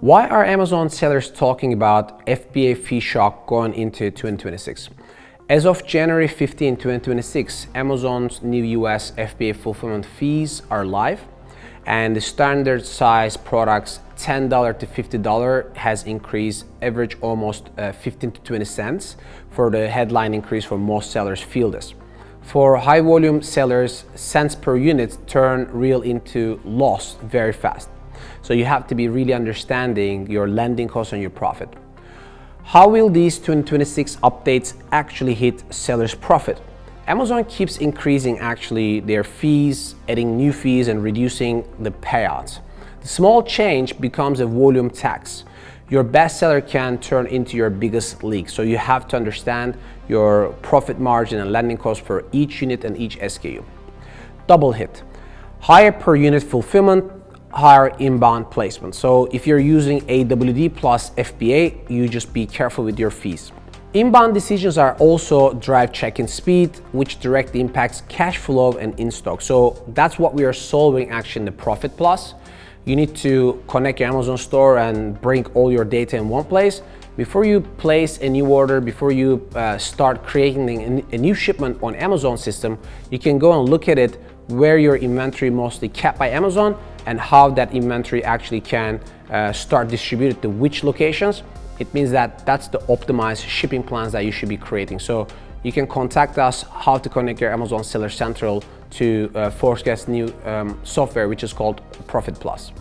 Why are Amazon sellers talking about FBA fee shock going into 2026? As of January 15, 2026, Amazon's new US FBA fulfillment fees are live, and the standard size products $10 to $50 has increased average almost 15 to 20 cents for the headline increase for most sellers feel this. For high volume sellers, cents per unit turn real into loss very fast. So you have to be really understanding your landing cost and your profit. How will these 2026 updates actually hit sellers' profit? Amazon keeps increasing actually their fees, adding new fees and reducing the payouts. The small change becomes a volume tax. Your best seller can turn into your biggest leak. So you have to understand your profit margin and landing cost for each unit and each SKU. Double hit. Higher per unit fulfillment, higher inbound placement. So if you're using AWD plus FBA, you just be careful with your fees. Inbound decisions are also drive check-in speed, which directly impacts cash flow and in-stock. So that's what we are solving actually in the Profit Plus. You need to connect your Amazon store and bring all your data in one place. Before you place a new order, before you start creating a new shipment on Amazon system, you can go and look at it where your inventory mostly kept by Amazon and how that inventory actually can start distributed to which locations. It means that that's the optimized shipping plans that you should be creating. So you can contact us how to connect your Amazon Seller Central to Forceget's new software, which is called Profit Plus.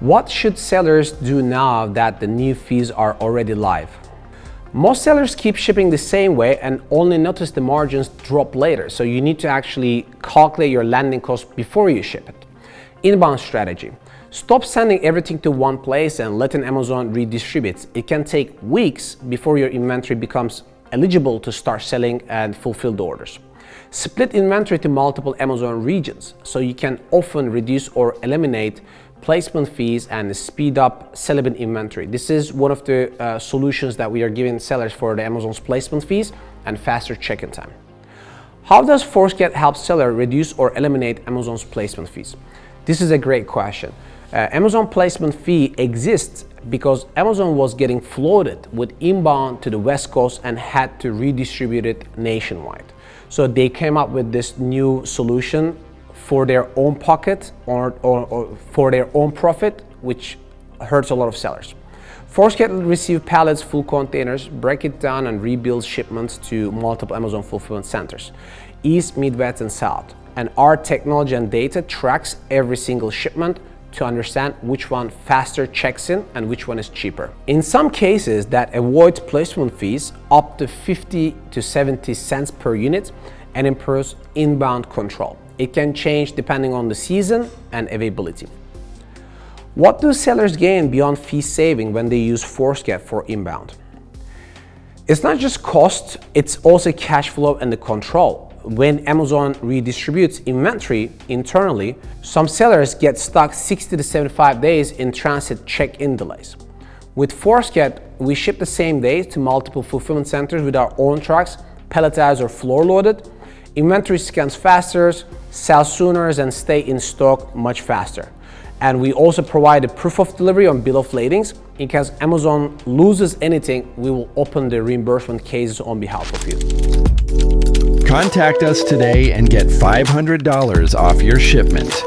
What should sellers do now that the new fees are already live? Most sellers keep shipping the same way and only notice the margins drop later. So you need to actually calculate your landing cost before you ship it. Inbound strategy. Stop sending everything to one place and letting Amazon redistribute. It can take weeks before your inventory becomes eligible to start selling and fulfill the orders. Split inventory to multiple Amazon regions so you can often reduce or eliminate placement fees and speed up sellable inventory. This is one of the solutions that we are giving sellers for the Amazon's placement fees and faster check-in time. How does Forceget help seller reduce or eliminate Amazon's placement fees? This is a great question. Amazon placement fee exists because Amazon was getting flooded with inbound to the West Coast and had to redistribute it nationwide. So they came up with this new solution for their own pocket or for their own profit, which hurts a lot of sellers. Forceget will receive pallets, full containers, break it down and rebuild shipments to multiple Amazon fulfillment centers, East, Midwest and South. And our technology and data tracks every single shipment to understand which one faster checks in and which one is cheaper. In some cases that avoids placement fees up to 50 to 70 cents per unit and improves inbound control. It can change depending on the season and availability. What do sellers gain beyond fee saving when they use Forceget for inbound? It's not just cost, it's also cash flow and the control. When Amazon redistributes inventory internally, some sellers get stuck 60 to 75 days in transit check-in delays. With Forceget, we ship the same day to multiple fulfillment centers with our own trucks, palletized or floor loaded. Inventory scans faster, sell sooner, and stay in stock much faster. And we also provide a proof of delivery on bill of ladings. In case Amazon loses anything, we will open the reimbursement cases on behalf of you. Contact us today and get $500 off your shipment.